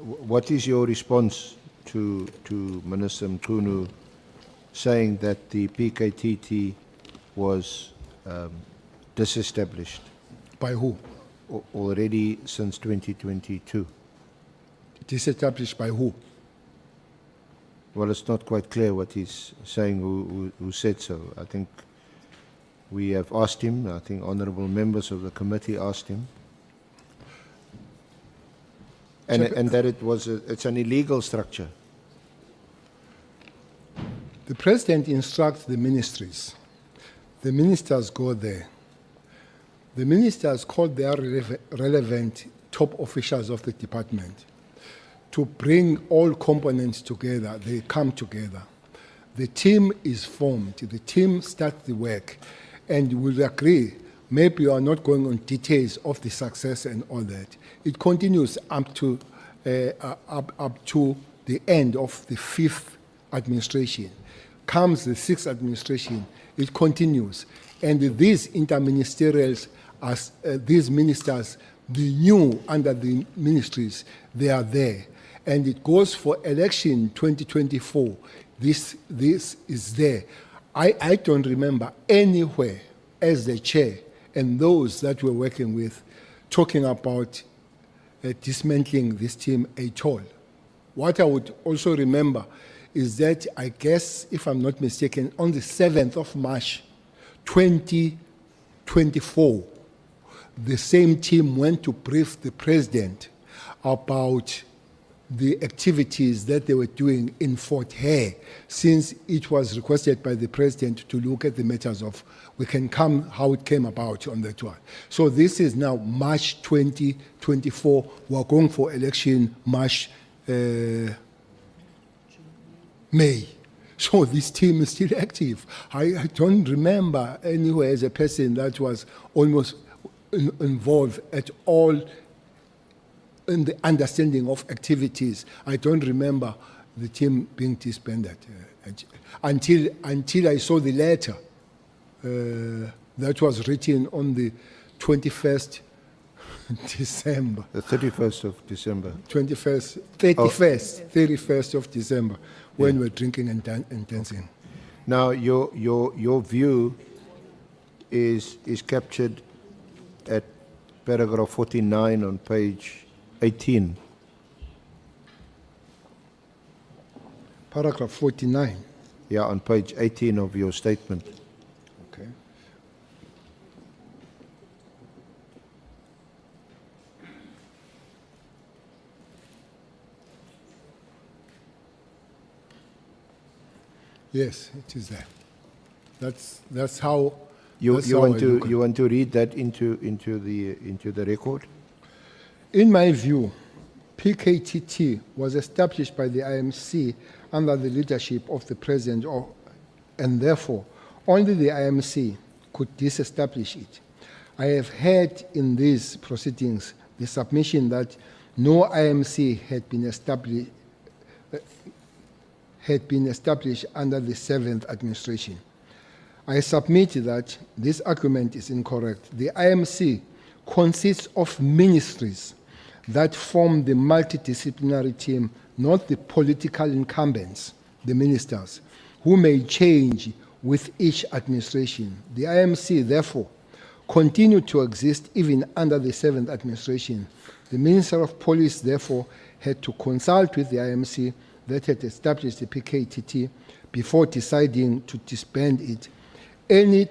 what is your response to Minister Mchunu saying that the PKTT was disestablished? By who? Already since 2022. Disestablished by who? Well, it's not quite clear what he's saying, who said so. I think we have asked him, I think honourable members of the committee asked him, and that it's an illegal structure. The President instructs the ministries. The ministers go there. The ministers call their relevant top officials of the department to bring all components together. They come together. The team is formed. The team starts the work, and will agree. Maybe you are not going on details of the success and all that. It continues up to the end of the 5th administration. Comes the 6th administration, it continues. And these interministerials, as these ministers, the new under the ministries, they are there. And it goes for election 2024. This is there. I don't remember anywhere as the chair and those that we're working with talking about dismantling this team at all. What I would also remember is that, I guess, if I'm not mistaken, on the 7th of March 2024, the same team went to brief the president about the activities that they were doing in Fort Hare, since it was requested by the president to look at the matters of how it came about on that one. So this is now March 2024. We're going for election March, May. So this team is still active. I don't remember anywhere as a person that was almost involved at all in the understanding of activities. I don't remember the team being disbanded until I saw the letter that was written on the 21st December. The 31st of December. 31st of December, when we're drinking and dancing. Now, your view is captured at paragraph 49 on page 18. Paragraph 49. Yeah, on page 18 of your statement. Okay. Yes, it is there. That's how you want to read that into the record? In my view, PKTT was established by the IMC under the leadership of the President, and therefore only the IMC could disestablish it. I have heard in these proceedings the submission that no IMC had been established under the 7th administration. I submit that this argument is incorrect. The IMC consists of ministries that form the multidisciplinary team, not the political incumbents, the ministers, who may change with each administration. The IMC, therefore, continued to exist even under the 7th administration. The Minister of Police, therefore, had to consult with the IMC that had established the PKTT before deciding to disband it. Any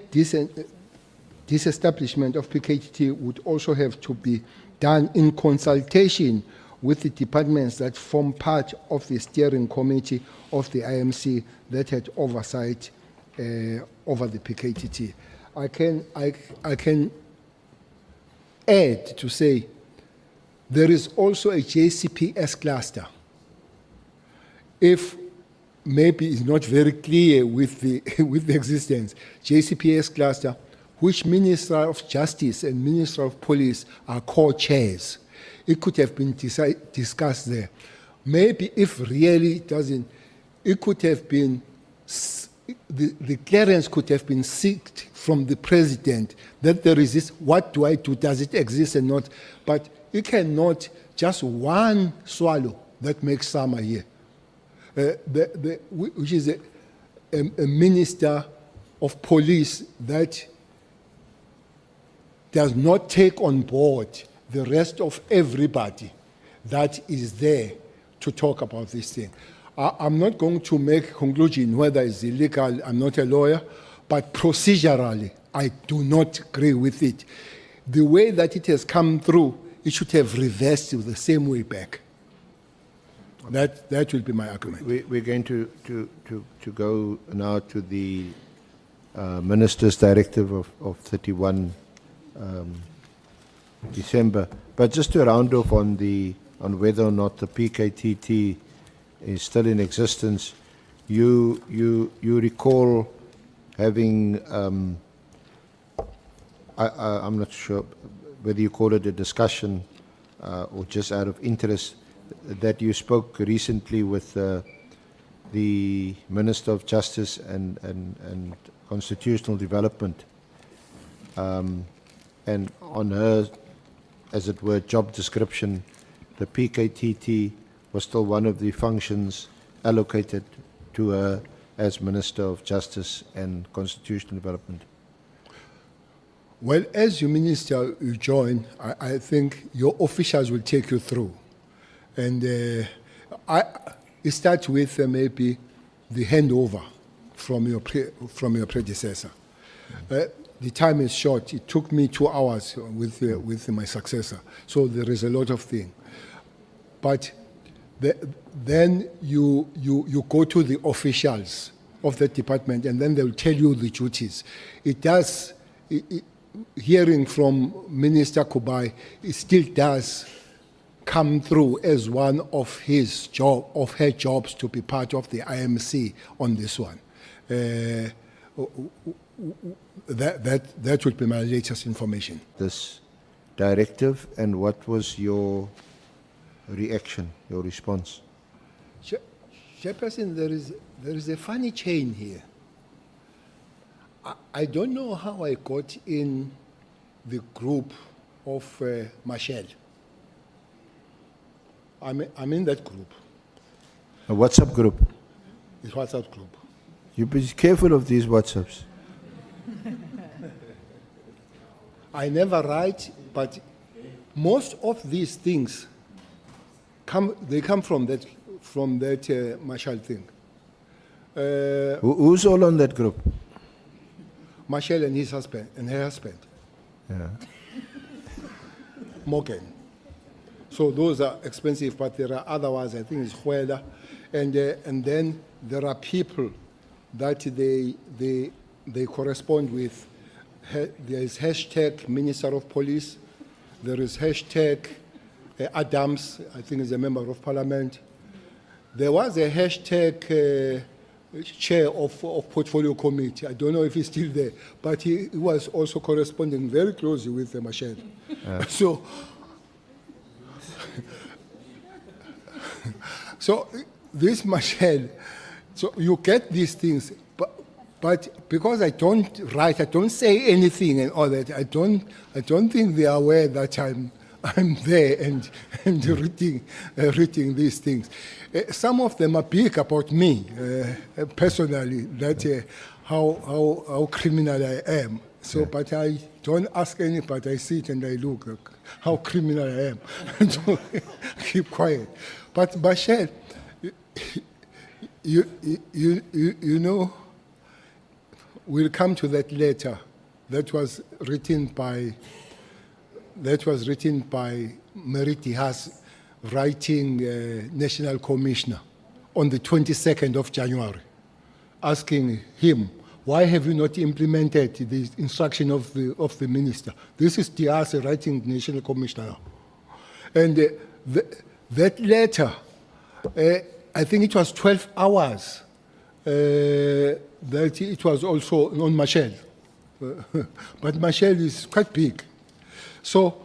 disestablishment of PKTT would also have to be done in consultation with the departments that form part of the steering committee of the IMC that had oversight over the PKTT. I can add to say there is also a JCPS cluster. If maybe it's not very clear with the with the existence, JCPS cluster, which Minister of Justice and Minister of Police are co-chairs. It could have been discussed there. Maybe if really it doesn't, it could have been, the clearance could have been sought from the President that there is this, what do I do, does it exist or not? But you cannot just one swallow that makes summer here, which is a minister of police that does not take on board the rest of everybody that is there to talk about this thing. I'm not going to make a conclusion whether it's illegal. I'm not a lawyer, but procedurally, I do not agree with it. The way that it has come through, it should have reversed the same way back. That will be my argument. We're going to go now to the Minister's Directive of 31 December. But just to round off on whether or not the PKTT is still in existence, you recall having I'm not sure whether you call it a discussion or just out of interest, that you spoke recently with the Minister of Justice and Constitutional Development, and on her, as it were, job description, the PKTT was still one of the functions allocated to her as Minister of Justice and Constitutional Development. Well, as you minister, you join, I think your officials will take you through. And it starts with maybe the handover from your predecessor. The time is short. It took me 2 hours with my successor. So there is a lot of things. But then you go to the officials of the department, and then they'll tell you the duties. Hearing from Minister Kubai, it still does come through as one of her jobs to be part of the IMC on this one. That would be my latest information. This directive, and what was your reaction, your response? Chairperson, there is a funny chain here. I don't know how I got in the group of Michelle. I'm in that group. A WhatsApp group? It's WhatsApp group. You be careful of these WhatsApps. I never write, but most of these things come from that Marshall thing. Who's all on that group? Marshall and his husband and her husband. Yeah. Morgan. So those are expensive, but there are other ones. I think it's Huela, and then there are people that they correspond with. There is hashtag Minister of Police. There is hashtag Adams, I think is a member of Parliament. There was a hashtag chair of Portfolio Committee. I don't know if he's still there, but he was also corresponding very closely with Michelle. So this Michelle, so you get these things, but because I don't write, I don't say anything and all that, I don't think they are aware that I'm there and reading these things. Some of them are big about me personally, that how criminal I am. So, yeah. But I don't ask anybody. I sit and I look how criminal I am. So keep quiet. But Michelle, you know, we'll come to that letter that was written by Meriti Haas, writing National Commissioner on the 22nd of January, asking him, why have you not implemented the instruction of the minister? This is Diaz writing National Commissioner. And that letter, I think it was 12 hours, that it was also on Michelle. But Michelle is quite big. So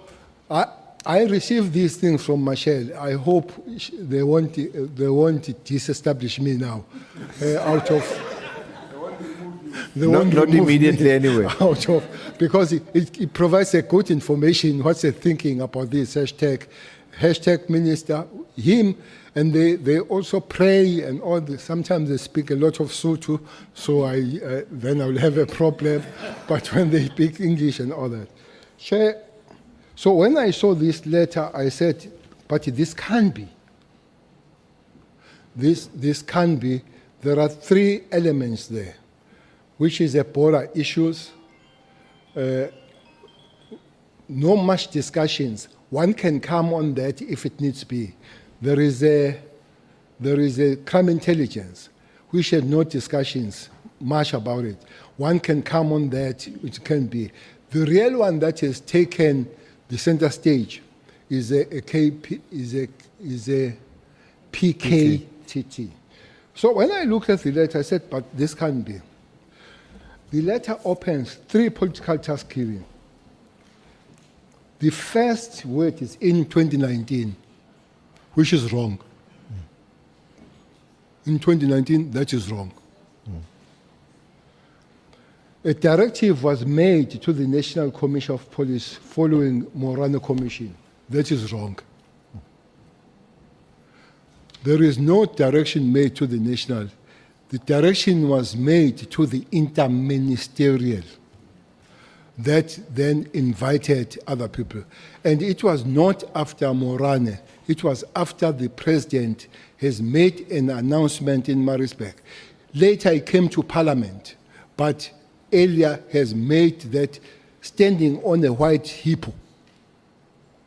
I received these things from Michelle. I hope they won't disestablish me now out of... Not immediately anyway. Out of, because it provides a good information, what's the thinking about this hashtag hashtag minister, him, and they also pray and all this. Sometimes they speak a lot of Sotho, so then I will have a problem. But when they speak English and all that. Chair, so when I saw this letter, I said, but this can't be. This can't be. There are three elements there, which is a border issues, no much discussions. One can come on that if it needs be. There is a crime intelligence, which had no discussions much about it. One can come on that, which can be. The real one that has taken the center stage is a PKTT. So when I looked at the letter, I said, but this can't be. The letter opens 3 political task killing. The first word is in 2019, which is wrong. In 2019, that is wrong. A directive was made to the National Commission of Police following Morano Commission. That is wrong. There is no direction made to the national. The direction was made to the interministerial. That then invited other people. And it was not after Morane. It was after the president has made an announcement in Maritzburg. Later he came to Parliament, but earlier has made that standing on a white hippo,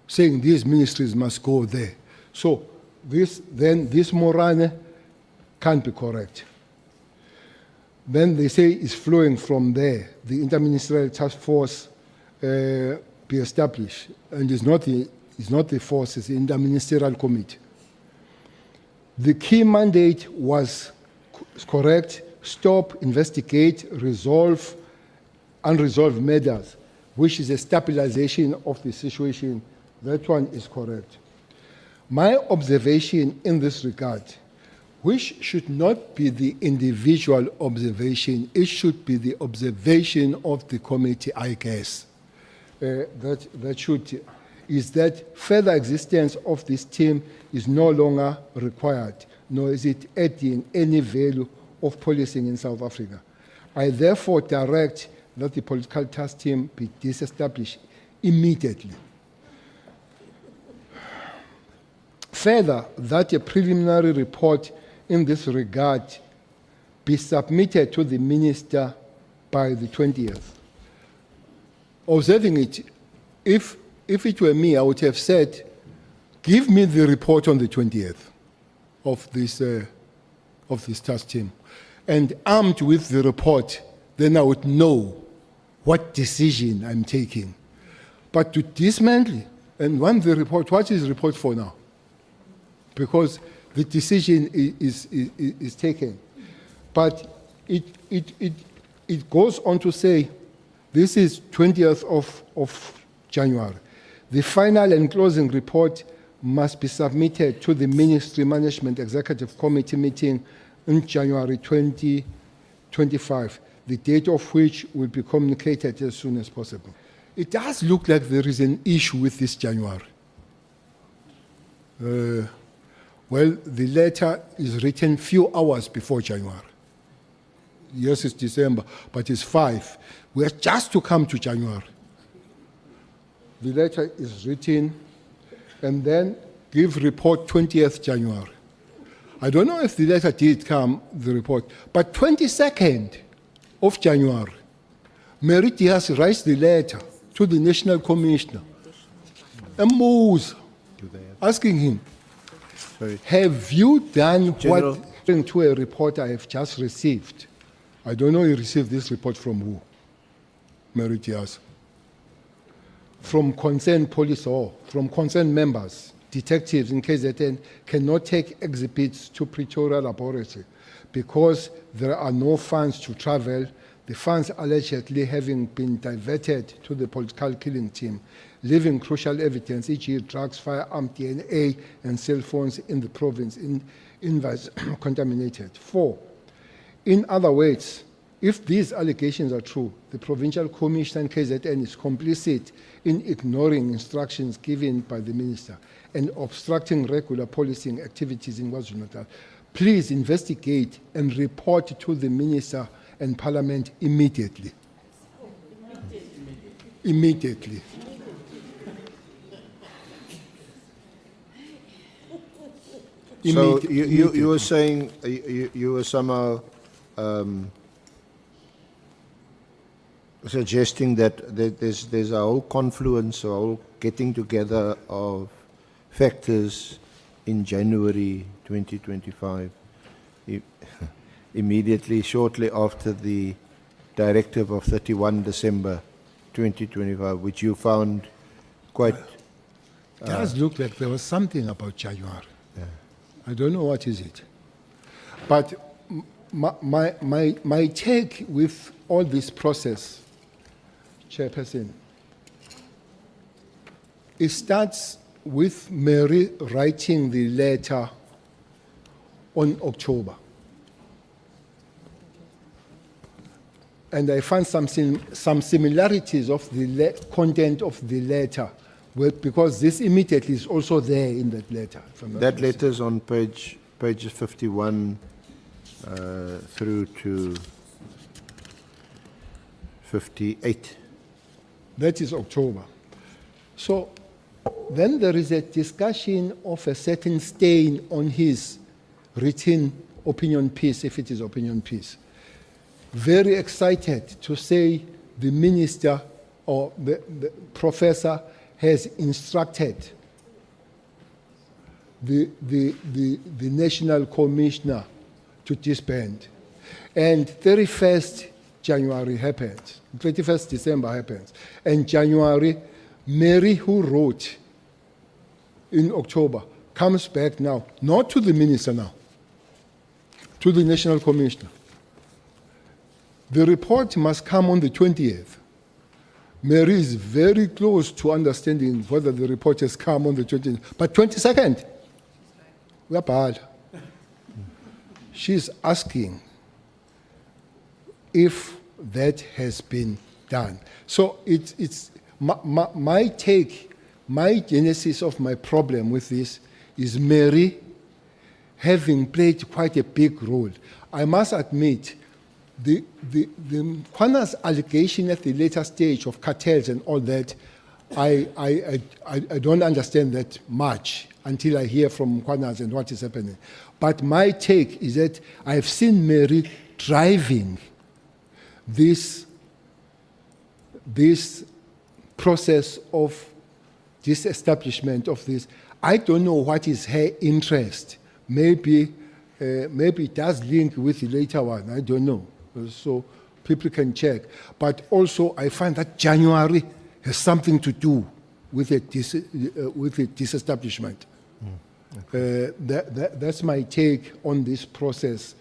saying these ministries must go there. So this Morane can't be correct. Then they say it's flowing from there. The Interministerial Task Force be established, and it's not the force, it's the Interministerial Committee. The key mandate was correct: stop, investigate, resolve unresolved matters, which is a stabilization of the situation. That one is correct. My observation in this regard, which should not be the individual observation, it should be the observation of the committee, I guess. Is that further existence of this team is no longer required, nor is it adding any value of policing in South Africa. I therefore direct that the political task team be disestablished immediately. Further, that a preliminary report in this regard be submitted to the minister by the 20th. Observing it, if it were me, I would have said, give me the report on the 20th of this task team. And armed with the report, then I would know what decision I'm taking. But to dismantle and want the report, what is the report for now? Because the decision is taken. But it goes on to say, this is 20th of January. The final and closing report must be submitted to the Ministry Management Executive Committee meeting in January 2025, the date of which will be communicated as soon as possible. It does look like there is an issue with this January. Well, the letter is written few hours before January. Yes, it's December, but it's 5. We are just to come to January. The letter is written, and then give report 20th January. I don't know if the letter did come, the report, but 22nd of January, Mary Diaz writes the letter to the National Commissioner, and Moses, asking him, have you done General, what to a report I have just received? I don't know you received this report from who? Mary Diaz. From concerned police or from concerned members, detectives in KZN cannot take exhibits to Pretoria laboratory because there are no funds to travel, the funds allegedly having been diverted to the political killing team, leaving crucial evidence, e.g. drugs, firearm, DNA, and cell phones in the province contaminated. 4, in other words, If these allegations are true, the Provincial Commissioner KZN is complicit in ignoring instructions given by the Minister and obstructing regular policing activities in KwaZulu-Natal. Please investigate and report to the Minister and Parliament immediately. Immediately. So you were saying, you were somehow suggesting that there's a whole confluence, a whole getting together of factors in January 2025, immediately, shortly after the Directive of 31 December 2025, which you found quite... It does look like there was something about January. Yeah. I don't know what is it. But my take with all this process, Chairperson, it starts with Mary writing the letter on October. And I found some similarities of the content of the letter, because this immediately is also there in that letter. That letter is on pages 51 through to 58. That is October. So then there is a discussion of a certain stain on his written opinion piece, if it is opinion piece. Very excited to say the minister or the professor has instructed the national commissioner to disband. And 31st January happens, 21st December happens. And January, Mary, who wrote in October, comes back now, not to the minister now, to the national commissioner. The report must come on the 20th. Mary is very close to understanding whether the report has come on the 20th. But 22nd, we are bad. She's asking if that has been done. So it's my take, my genesis of my problem with this is Mary having played quite a big role. I must admit, the Mkhwana's allegation at the later stage of cartels and all that, I don't understand that much until I hear from Mkhwana's and what is happening. But my take is that I've seen Mary driving this process of disestablishment of this. I don't know what is her interest. Maybe it does link with the later one. I don't know. So people can check. But also, I find that January has something to do with the disestablishment. Okay. That's my take on this process